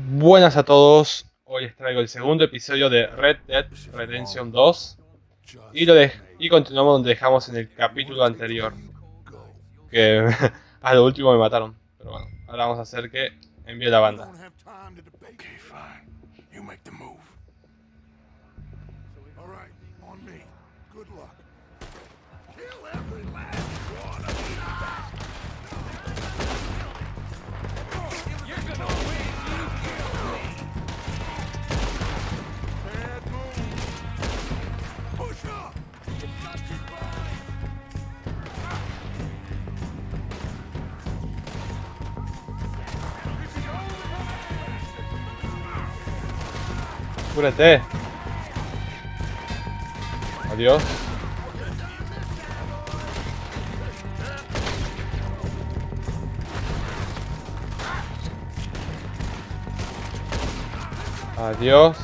Buenas a todos, hoy les traigo el segundo episodio de Red Dead Redemption 2 y continuamos donde dejamos en el capítulo anterior, que a lo último me mataron, pero bueno, ahora vamos a hacer que envíe la banda. Okay, fine. You make the move. All right, on me. Good luck. Kill every last one of these bastards. You're gonna win. You kill me. Bad move. Push up. ¡Cúrate! Adiós. Adiós.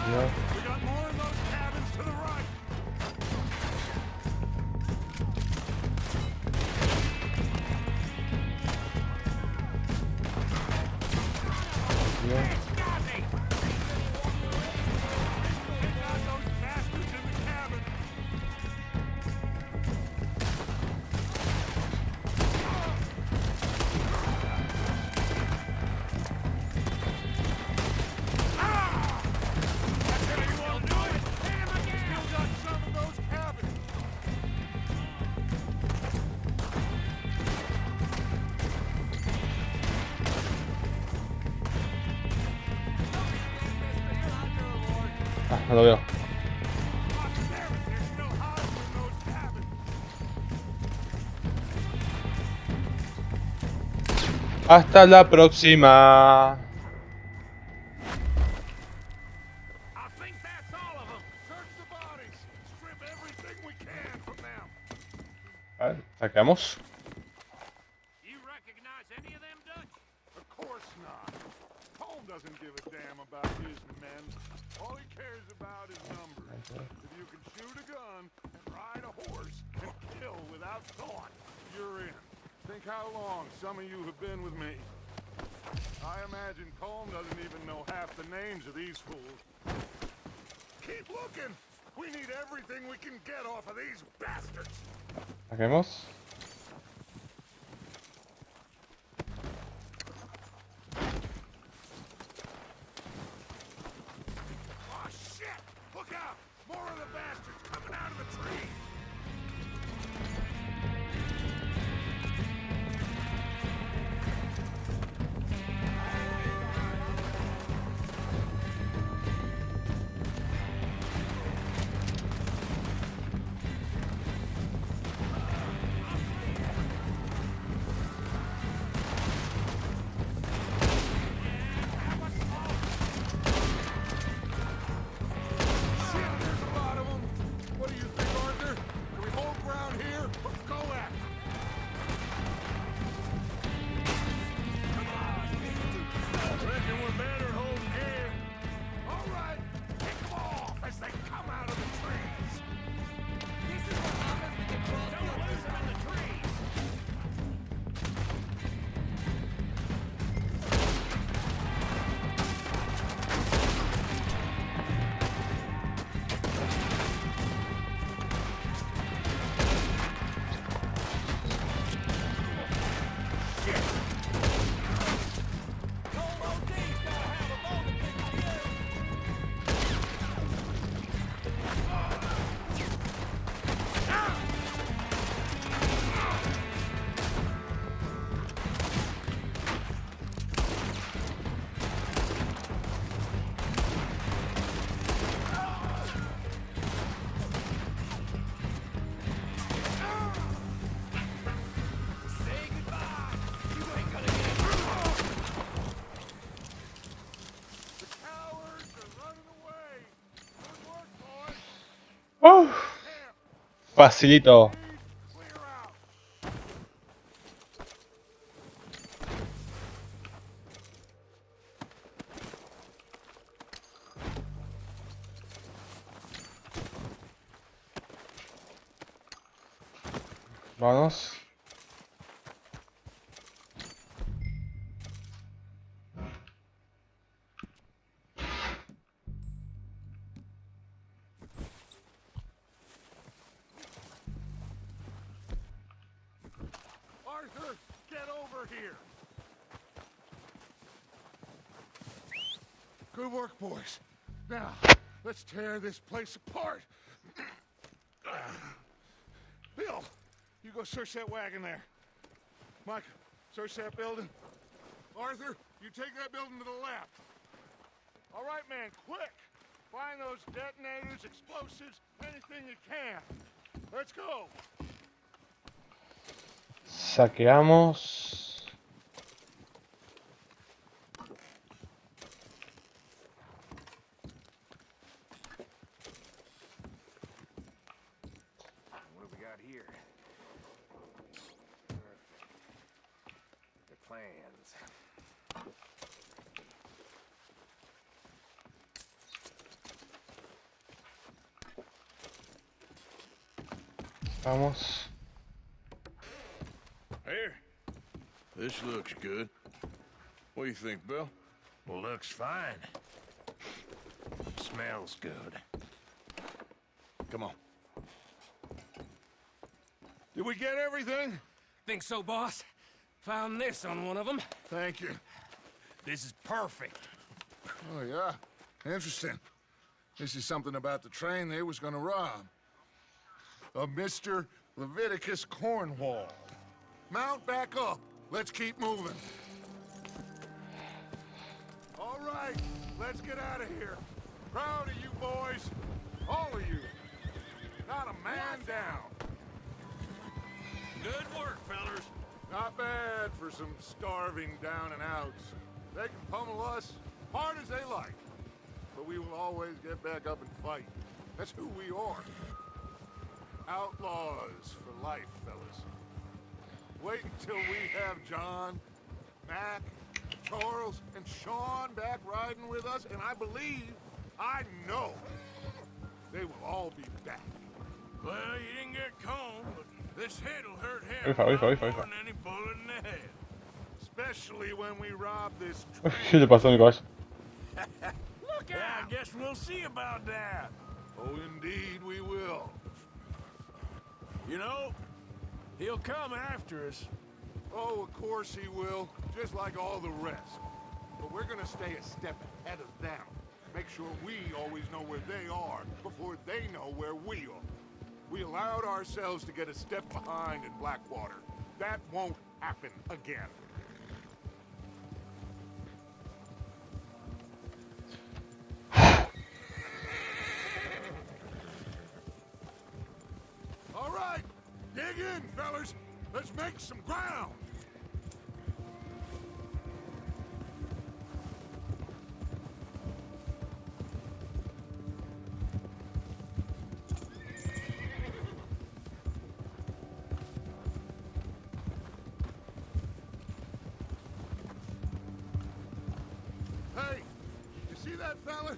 Adiós. We got more in those cabins to the right. Adiós. Ah, no lo veo. Hasta la próxima. A ver, sacamos. You recognize any of them, Dutch? Of course not. Holmes doesn't give a damn about his men. All he cares about is numbers. If you can shoot a gun and ride a horse and kill without thought, you're in. Think how long some of you have been with me. I imagine Colm doesn't even know half the names of these fools. Keep looking. We need everything we can get off of these bastards. Saquemos. Oh shit! Look out! More of the bastards coming out of the tree! Facilito. Vamos. get over here. Good work, boys. Now, let's tear this place apart. Bill, you go search that wagon there. Mike, search that building. Arthur, you take that building to the left. All right, man, quick. Find those detonators, explosives, anything you can. Let's go. Saqueamos. What do we got here? The plans. Vamos. Here. This looks good. What do you think, Bill? Well, looks fine. Smells good. Come on. Did we get everything? Think so, boss? Found this on one of them. Thank you. This is perfect. Oh, yeah? Interesting. This is something about the train they was gonna rob. A Mr. Leviticus Cornwall. Mount back up. Let's keep moving. All right, let's get out of here. Proud of you boys. All of you. Not a man down. Good work, fellers. Not bad for some starving down and outs. They can pummel us hard as they like. But we will always get back up and fight. That's who we are. Outlaws for life, fellas. Wait until we have John, Mac, Charles, and Sean back riding with us, and I believe, I know, they will all be back. Well, you didn't get Cone, but this hit'll hurt him Ufa, ufa, more ufa, ufa. than any bullet in the head. Especially when we rob this ¿Qué le pasó, amigos? Look out! Yeah, I guess we'll see about that. Oh, indeed we will. You know, he'll come after us. Oh, of course he will, just like all the rest. But we're gonna stay a step ahead of them. Make sure we always know where they are before they know where we are. We allowed ourselves to get a step behind in Blackwater. That won't happen again. All right, dig in, fellas. Let's make some ground. Hey, you see that fella?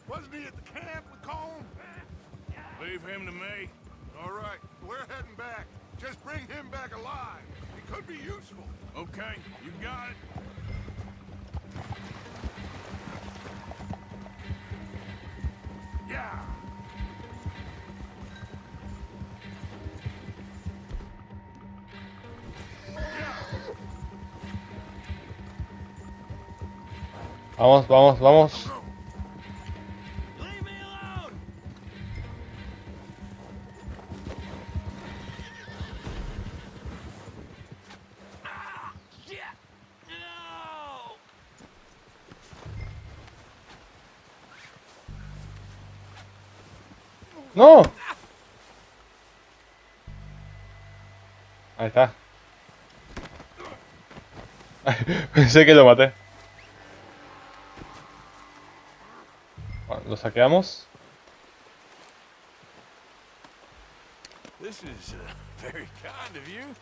Wasn't he at the camp with Colm? Leave him to me. All right, we're heading back. Just bring him back alive. He could be useful. Okay, you got it. Yeah. Vamos, vamos, vamos. Leave me alone! Ah! Shit! No! ¡No! Ahí está. Pensé que lo maté. Bueno, lo saqueamos. This is very kind of you.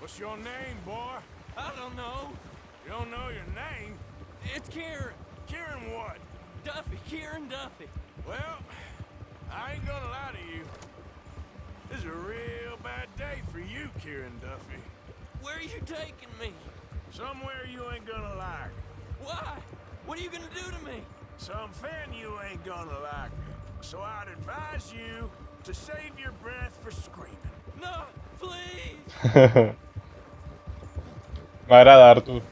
What's your name, boy? I don't know. You don't know your name? It's Kieran. Kieran what? Duffy, Kieran Duffy. Well, I ain't gonna lie to you. This is a real bad day for you, Kieran Duffy. Where are you taking me? Somewhere you ain't gonna like. Why? What are you gonna do to me? Something you ain't gonna like. So I'd advise you to save your breath for screaming. No, please. Me agrada, Arthur.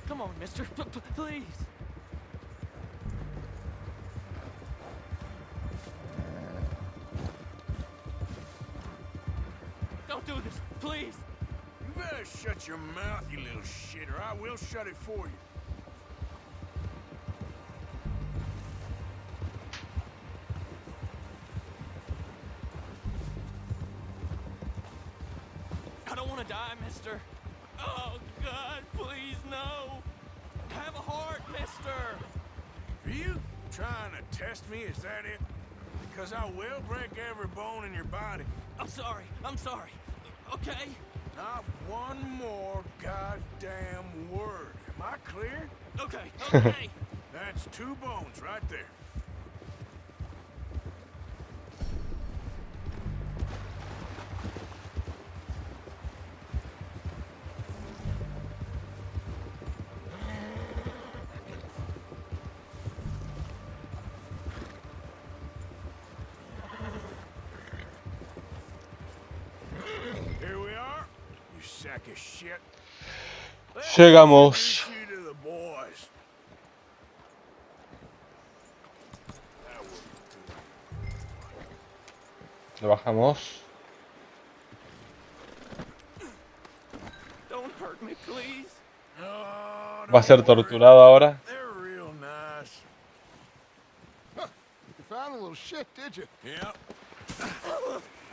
Come on, mister. Please. Don't do this, please. You better shut your mouth, you little shit, or I will shut it for you. I don't want to die, mister. Oh, God, please, no. Have a heart, mister. Are you trying to test me? Is that it? Because I will break every bone in your body. I'm sorry. Okay? Not one more goddamn word. Am I clear? Okay. That's 2 bones right there. Here we are, you sack of shit. Let's Llegamos. introduce you to the boys. That wouldn't do. Lo bajamos. Don't hurt me, please. No, Va a ser don't worry. torturado ahora. They're real nice. You found a little shit, did you? Yep.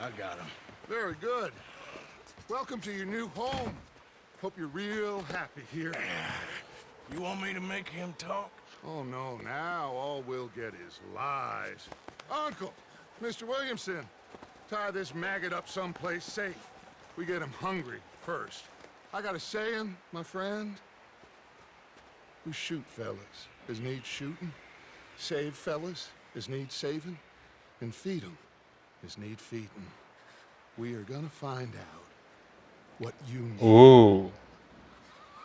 I got him. Very good. Welcome to your new home. Hope you're real happy here. You want me to make him talk? Oh, no, now all we'll get is lies. Uncle, Mr. Williamson, tie this maggot up someplace safe. We get him hungry first. I got a saying, my friend. We shoot fellas as need shooting, save fellas as need saving, and feed 'em as need feeding. We are gonna find out what you need. Ooh.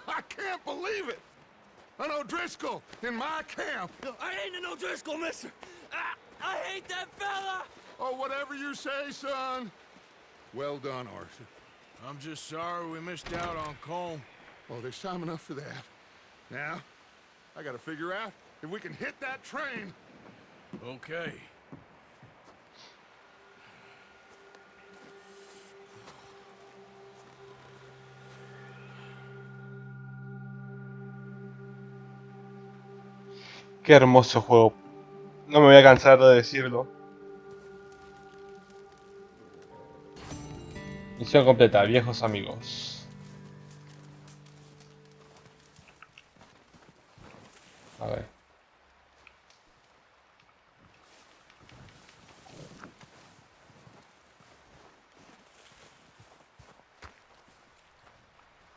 I can't believe it! An O'Driscoll in my camp! I ain't an O'Driscoll, mister. I hate that fella. Oh, whatever you say, son. Well done, Arthur. I'm just sorry we missed out on Colm. Oh, there's time enough for that. Now, I gotta figure out if we can hit that train. Okay. Qué hermoso juego. No me voy a cansar de decirlo. Misión completa, viejos amigos. A ver.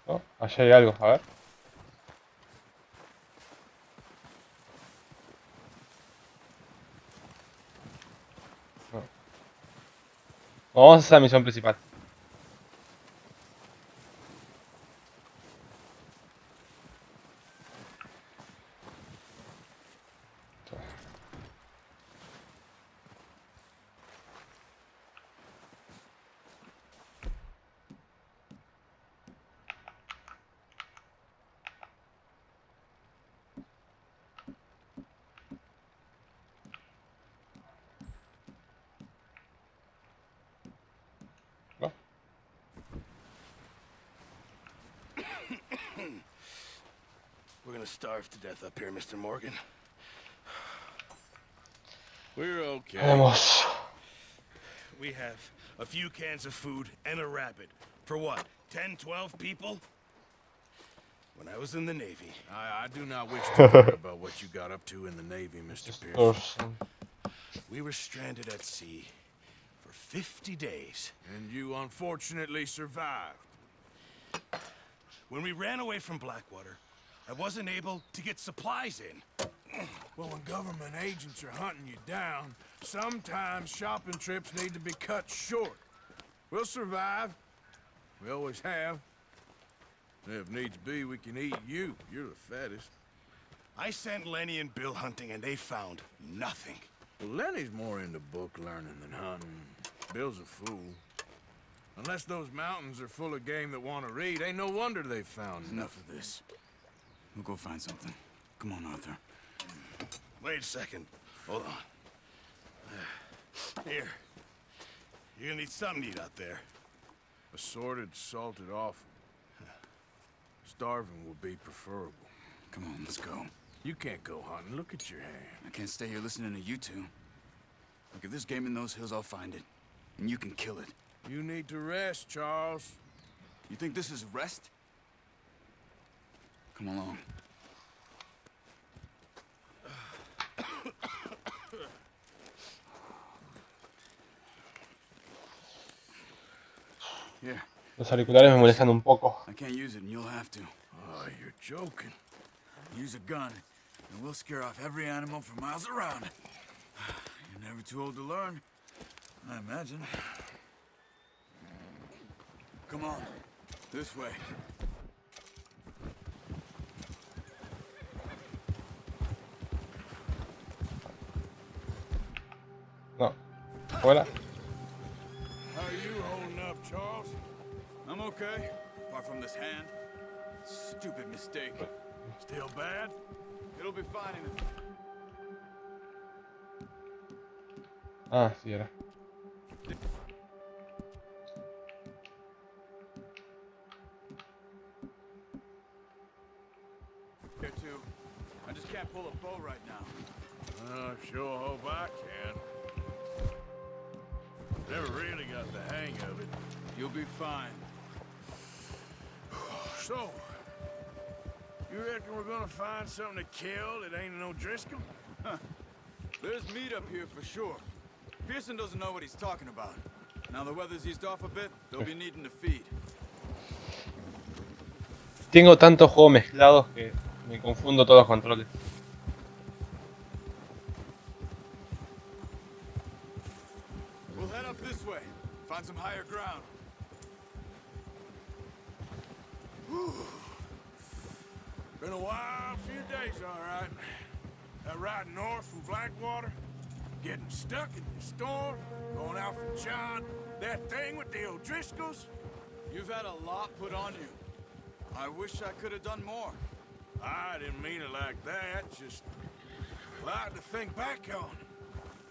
Oh, allá hay algo, a ver. No. Vamos a hacer la misión principal. ¿No? We're gonna starve to death up here, Mr. Morgan. We're okay. Vamos. We have a few cans of food and a rabbit. For what, 10, 12 people? When I was in the Navy, I do not wish to hear about what you got up to in the Navy, Mr. Pierce. Person. We were stranded at sea for 50 days. And you unfortunately survived. When we ran away from Blackwater, I wasn't able to get supplies in. Well, when government agents are hunting you down, sometimes shopping trips need to be cut short. We'll survive. We always have. If needs be, we can eat you. You're the fattest. I sent Lenny and Bill hunting, and they found nothing. Well, Lenny's more into book learning than hunting. Bill's a fool. Unless those mountains are full of game that want to read, ain't no wonder they found Enough of this. We'll go find something. Come on, Arthur. Wait a second. Hold on. Here. You're gonna need something to eat out there. Assorted, salted offal. Starving will be preferable. Come on, let's go. You can't go hunting. Look at your hand. I can't stay here listening to you two. Look, if there's game in those hills, I'll find it. And you can kill it. You need to rest, Charles. You think this is rest? Come along. Here, Los auriculares me molestan un poco. I can't use it and you'll have to. Oh, you're joking. Use a gun, and we'll scare off every animal for miles around. You're never too old to learn, I imagine. Come on, this way. No. Fuera. How are you holding up, Charles? I'm okay, apart from this hand. Stupid mistake. Still bad? It'll be fine in Ah, sí era. Here too. I just can't pull a bow right now. Sure hope I can. Never really got the hang of it. You'll be fine. So, you reckon we're gonna find something to kill that ain't no Driscoll? There's meat up here for sure. Pearson doesn't know what he's talking about. Now the weather's eased off a bit, they'll be needing to feed. Tengo tantos juegos mezclados que me confundo todos los controles. We'll head up this way. Find some higher ground. Been a wild few days, all right. That ride north from Blackwater, getting stuck in the storm, going out from John, that thing with the O'Driscolls. You've had a lot put on you. I wish I could have done more. I didn't mean it like that, just a lot to think back on.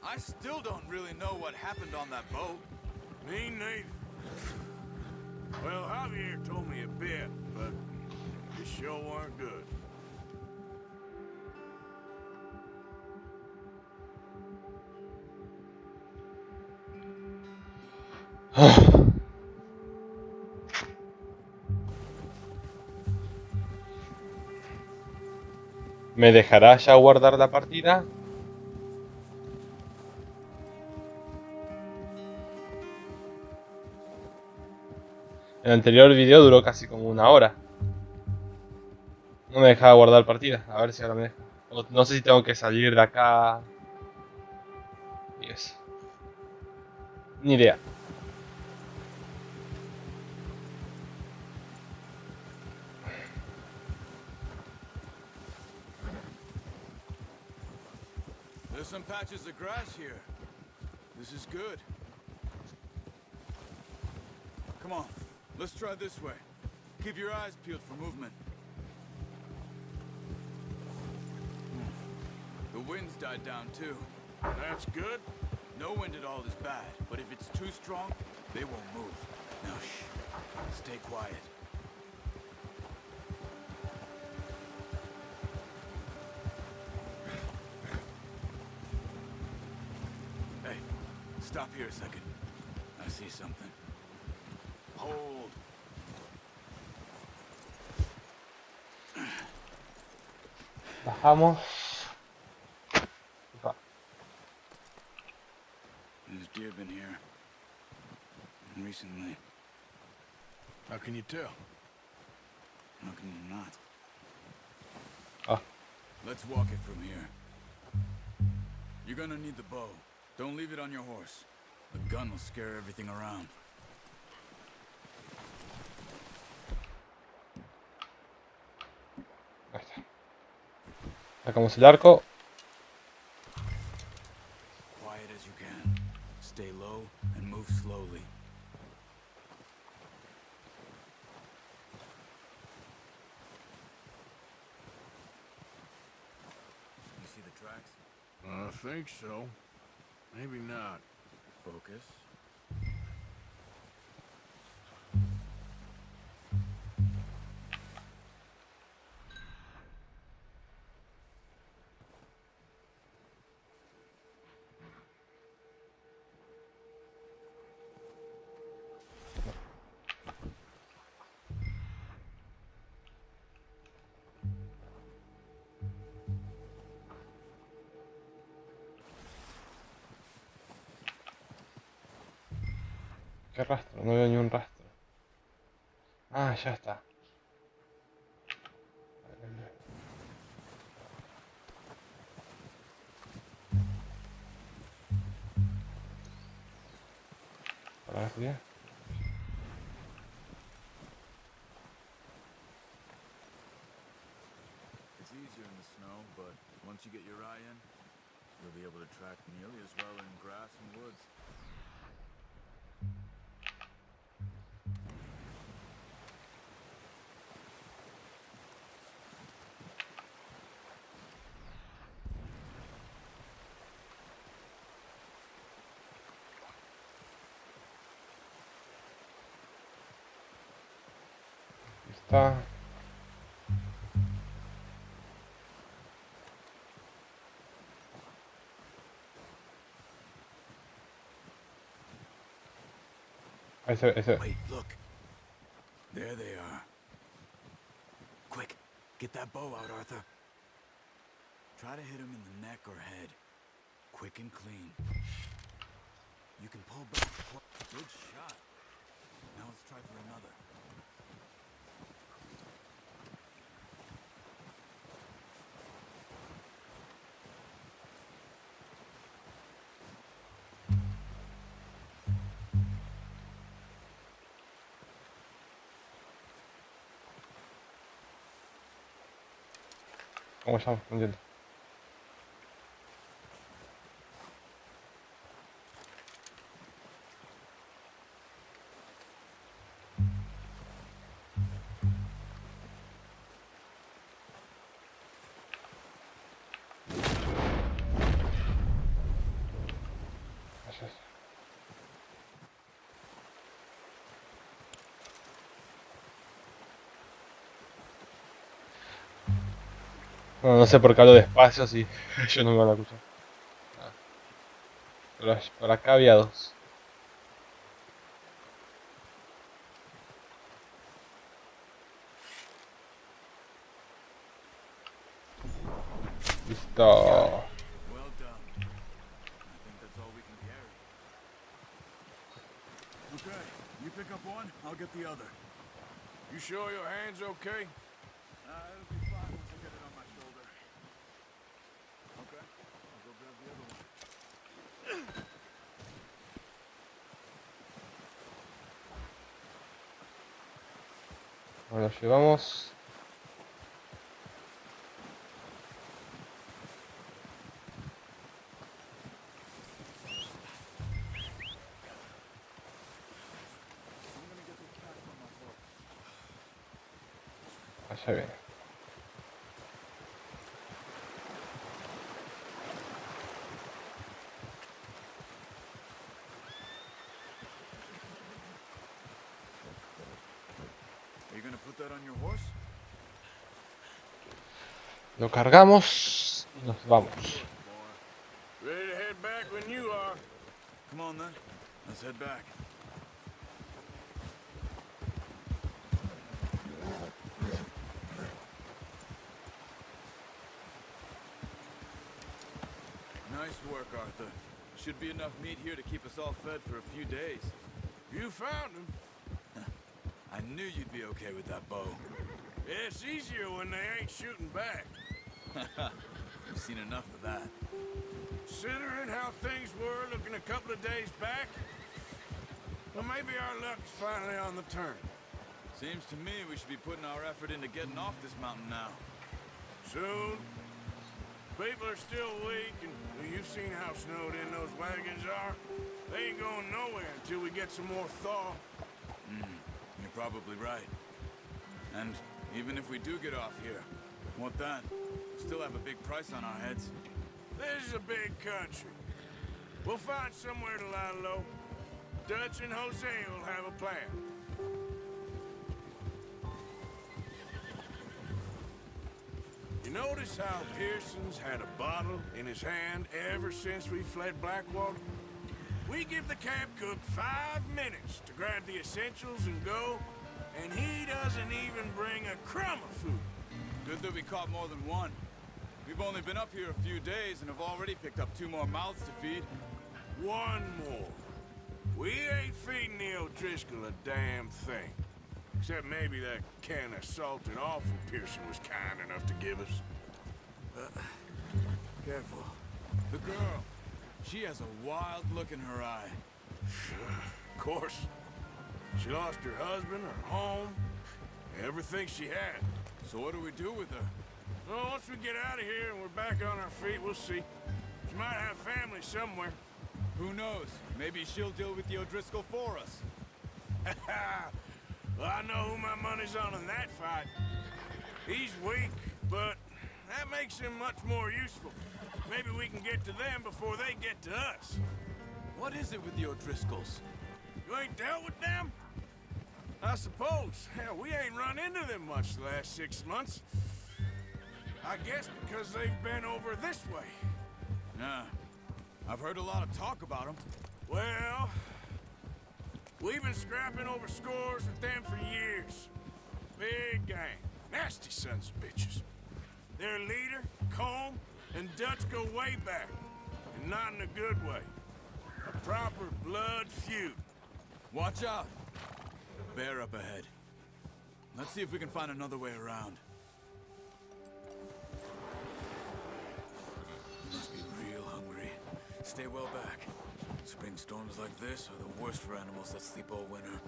I still don't really know what happened on that boat. Me neither. Well, Javier told me a bit, but it sure weren't good. ¿Me dejará ya guardar la partida? El anterior video duró casi como 1 hora. No me dejaba guardar partida. A ver si ahora me deja. No sé si tengo que salir de acá. Y eso. Ni idea. There's some patches of grass here. This is good. Come on, let's try this way. Keep your eyes peeled for movement. The wind's died down too. That's good. No wind at all is bad, but if it's too strong, they won't move. Now shh, stay quiet. Hey, stop here a second. I see something. Hold. Bajamos. There's deer been here. And recently. How can you tell? How can you not? Ah, Let's walk it from here. You're gonna need the bow. Don't leave it on your horse. The gun will scare everything around. ahí está. Sacamos el arco. Quiet as you can. Stay low and move slowly. You see the tracks? I think so. Maybe not. Focus. ¿Qué rastro? No veo ni un rastro. Ah, ya está. Ahora sí. It's easier in the snow, but once you get your eye in, you'll be able to track nearly as well in grass and woods. Ahí está. Ese. Wait, look. There they are. Quick, get that bow out, Arthur. Try to hit him in the neck or head. Quick and clean. You can pull back. Good shot. Now let's try for another. ¿Cómo se llama? No entiendo. Eso es. Bueno, no sé por qué hablo despacio si ellos no me van a escuchar. Ah, pero por acá había dos. Listo. Well done. I think that's all we can carry. Okay, you pick up one, I'll get the other. You sure your hand's okay? It'll be fine once I get it on my shoulder. Okay, I'll go grab the other one. Bueno, lo llevamos. I'm gonna get this cat from my horse. Allá viene. Are you gonna put that on your horse? Lo cargamos y nos vamos. Ready to head back when you are. Come on then, let's head back. Nice work, Arthur. Should be enough meat here to keep us all fed for a few days. You found him. I knew you'd be okay with that bow. It's easier when they ain't shooting back. We've seen enough of that. Considering how things were looking a couple of days back, well, maybe our luck's finally on the turn. Seems to me we should be putting our effort into getting off this mountain now. Soon. People are still weak, and well, you've seen how snowed in those wagons are. They ain't going nowhere until we get some more thaw. You're probably right. And even if we do get off here, what then? We still have a big price on our heads. This is a big country. We'll find somewhere to lie low. Dutch and Jose will have a plan. You notice how Pearson's had a bottle in his hand ever since we fled Blackwater? We give the camp cook 5 minutes to grab the essentials and go, and he doesn't even bring a crumb of food. Good that we caught more than one. We've only been up here a few days and have already picked up 2 more mouths to feed. One more. We ain't feeding the O'Driscoll a damn thing. Except maybe that can of salted offal Pearson was kind enough to give us. Careful. The girl. She has a wild look in her eye. Of course. She lost her husband, her home, everything she had. So what do we do with her? Well, once we get out of here and we're back on our feet, we'll see. She might have family somewhere. Who knows? Maybe she'll deal with the O'Driscoll for us. Well, I know who my money's on in that fight. He's weak, but that makes him much more useful. Maybe we can get to them before they get to us. What is it with the O'Driscolls? You ain't dealt with them? I suppose. Hell, we ain't run into them much the last 6 months. I guess because they've been over this way. Yeah. I've heard a lot of talk about them. Well, we've been scrapping over scores with them for years. Big gang. Nasty sons of bitches. Their leader, Combe, and Dutch go way back. And not in a good way. A proper blood feud. Watch out. Bear up ahead. Let's see if we can find another way around. You must be real hungry. Stay well back. Spring storms like this are the worst for animals that sleep all winter.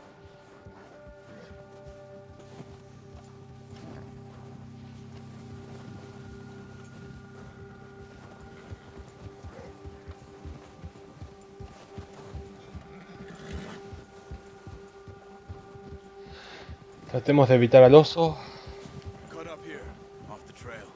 Tratemos de evitar al oso. Cut up here, off the trail.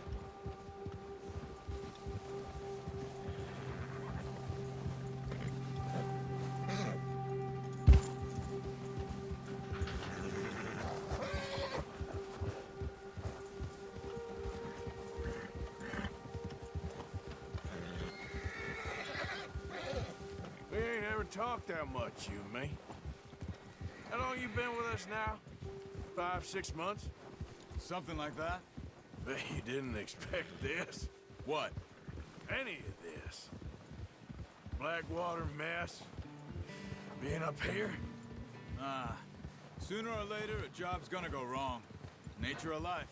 We ain't ever talked that much, you and me. How long you been with us now? 5, 6 months? Something like that? Bet you didn't expect this. What? Any of this. Blackwater mess. Being up here? Sooner or later, a job's gonna go wrong. Nature of life.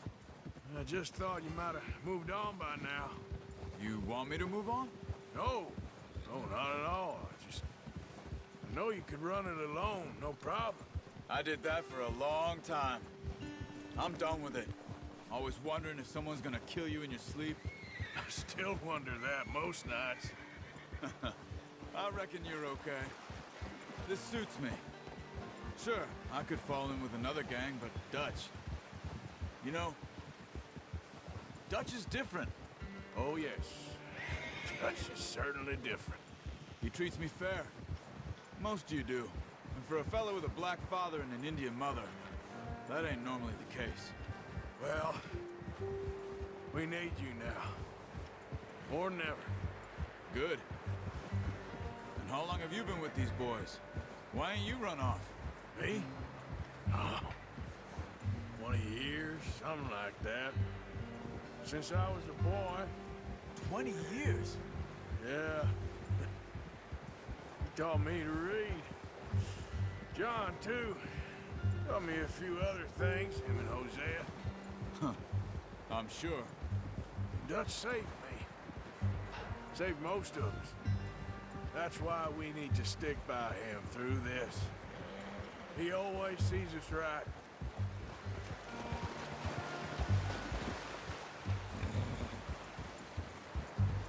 I just thought you might have moved on by now. You want me to move on? No. No, not at all. I know you could run it alone, no problem. I did that for a long time. I'm done with it. Always wondering if someone's gonna kill you in your sleep. I still wonder that most nights. I reckon you're okay. This suits me. Sure, I could fall in with another gang, but Dutch... You know, Dutch is different. Oh, yes. Dutch is certainly different. He treats me fair. Most you do. And for a fellow with a black father and an Indian mother, that ain't normally the case. Well, we need you now. More than ever. Good. And how long have you been with these boys? Why ain't you run off? Me? Oh, 20 years, something like that. Since I was a boy. 20 years? Yeah. He taught me to read. John, too. Taught me a few other things, him and Hosea. I'm sure. Dutch saved me. Saved most of us. That's why we need to stick by him through this. He always sees us right.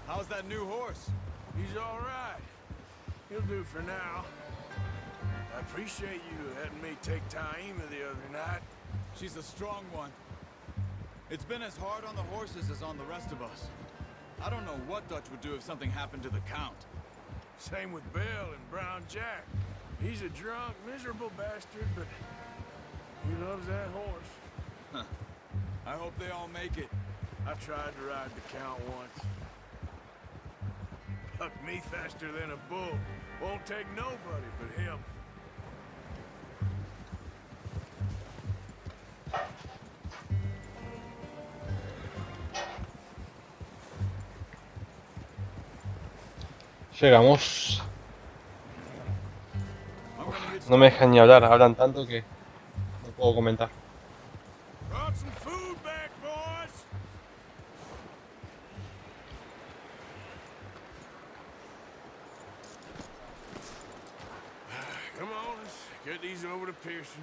How's that new horse? He's all right. He'll do for now. I appreciate you letting me take Taima the other night. She's a strong one. It's been as hard on the horses as on the rest of us. I don't know what Dutch would do if something happened to the Count. Same with Bill and Brown Jack. He's a drunk, miserable bastard, but he loves that horse. I hope they all make it. I tried to ride the Count once. Bucked me faster than a bull. Won't take nobody but him. Llegamos. I'm gonna get No me dejan ni hablar, hablan tanto que no puedo comentar. Brought some food back, boys. Come on, let's get these over to Pearson.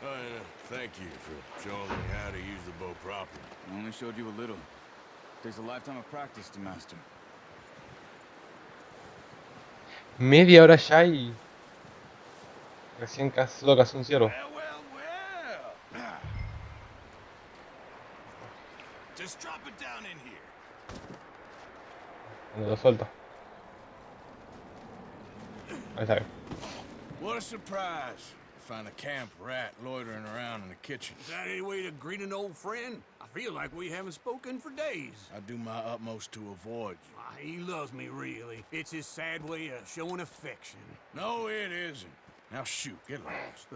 Oh, yeah. Thank you for showing me how to use the bow properly. I only showed you a little. Takes a lifetime of practice to master. Media hora ya y recién solo casi un ciervo. Well. Just drop it down in here. Cuando lo suelto. Ahí está bien. What a surprise. Find a camp rat loitering around in the kitchen. Is that any way to greet an old friend? I feel like we haven't spoken for days. I do my utmost to avoid you. He loves me, really. It's his sad way of showing affection. No, it isn't. Now shoot, get lost.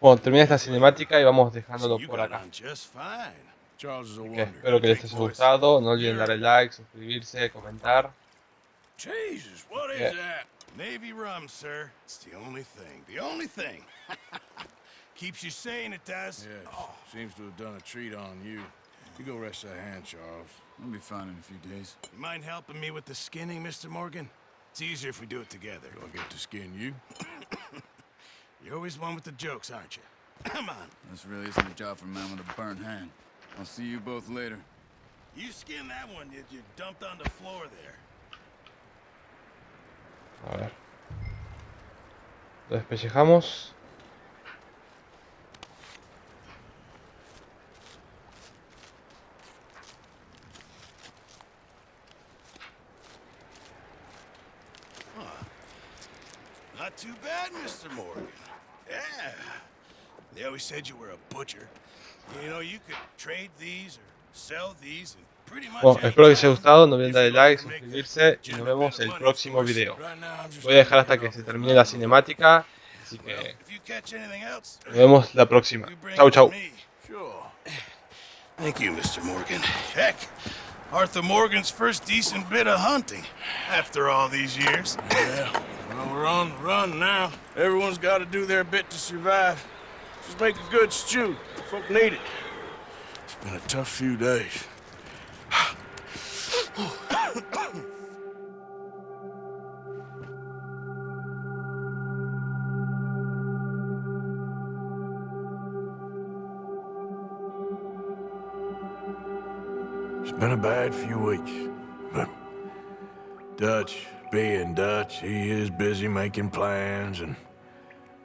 Bueno, termina esta cinemática y vamos dejándolo You por got acá. on just fine. Charles is a Que wonder. espero que les haya gustado. No olviden darle like, suscribirse, comentar. Jesus, what is Yeah. that? Navy rum, sir. It's the only thing. The only thing. Keeps you sane, it does. Yes, seems to have done a treat on you. You go rest that hand, Charles. I'll be fine in a few days. You mind helping me with the skinning, Mr. Morgan? It's easier if we do it together. Do I get to skin you? You're always one with the jokes, aren't you? Come on. This really isn't a job for a man with a burnt hand. I'll see you both later. You skinned that one that you dumped on the floor there. A ver. Lo despellejamos. Not too bad, Mr. Morgan. Yeah. They always said you were a butcher. You know, you could trade these or sell these and pretty much Bueno, espero que les haya any gustado. No time olviden darle if you like, can make a suscribirse y nos vemos legitimate el money, próximo of course. video. Right now, I'm just Voy a dejar hasta trying que to se get termine la cinemática. Así Well, que if you catch anything else, nos vemos la próxima. you bring Chau, it to chau. me. Sure. Thank you, Mr. Morgan. Heck, Arthur Morgan's first decent bit of hunting after all these years. Yeah, well, we're on the run now. Everyone's got to do their bit to survive. Just make a good stew. Folk need it. It's been a tough few days. It's been a bad few weeks, but Dutch being Dutch, he is busy making plans, and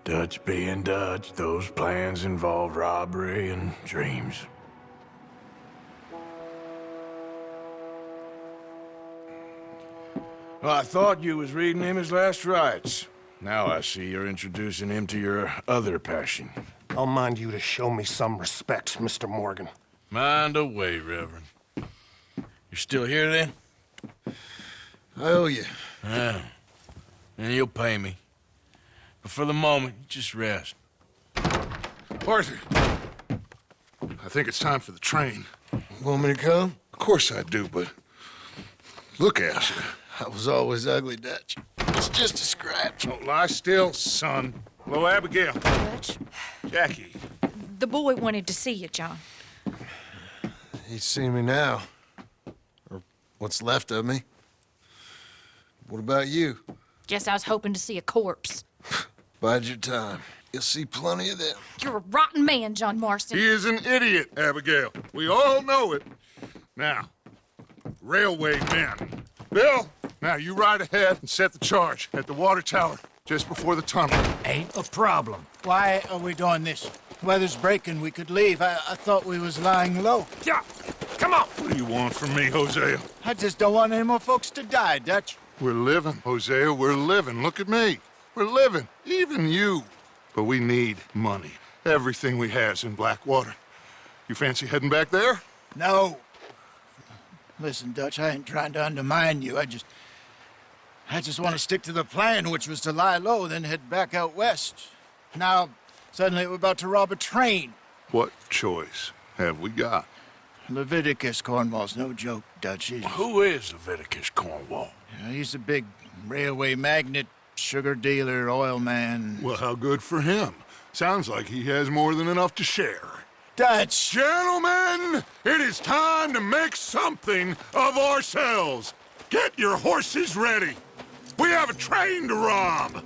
Dutch being Dutch, those plans involve robbery and dreams. Well, I thought you was reading him his last rites. Now I see you're introducing him to your other passion. I'll mind you to show me some respect, Mr. Morgan. Mind away, Reverend. You're still here, then? I owe you. Yeah. And you'll pay me. But for the moment, just rest. Arthur, I think it's time for the train. Want me to come? Of course I do, but look at you. I was always ugly, Dutch. It's just a scratch. Don't lie still, son. Hello, Abigail. Dutch, Jackie. the boy wanted to see you, John. You see me now. Or what's left of me. What about you? Guess I was hoping to see a corpse. Bide your time. You'll see plenty of them. You're a rotten man, John Marston. He is an idiot, Abigail. We all know it. Now, railway men. Bill, now you ride ahead and set the charge at the water tower just before the tunnel. Ain't a problem. Why are we doing this? Weather's breaking. We could leave. I thought we was lying low. Yeah, come on. What do you want from me, Hosea? I just don't want any more folks to die, Dutch. We're living, Hosea. We're living. Look at me. We're living. Even you. But we need money. Everything we has in Blackwater. You fancy heading back there? No. Listen, Dutch, I ain't trying to undermine you. I just want to stick to the plan, which was to lie low, then head back out west. Now, suddenly we're about to rob a train. What choice have we got? Leviticus Cornwall's no joke, Dutch. Who is Leviticus Cornwall? He's a big railway magnate, sugar dealer, oil man. Well, how good for him. Sounds like he has more than enough to share. Dutch! Gentlemen, it is time to make something of ourselves. Get your horses ready. We have a train to rob.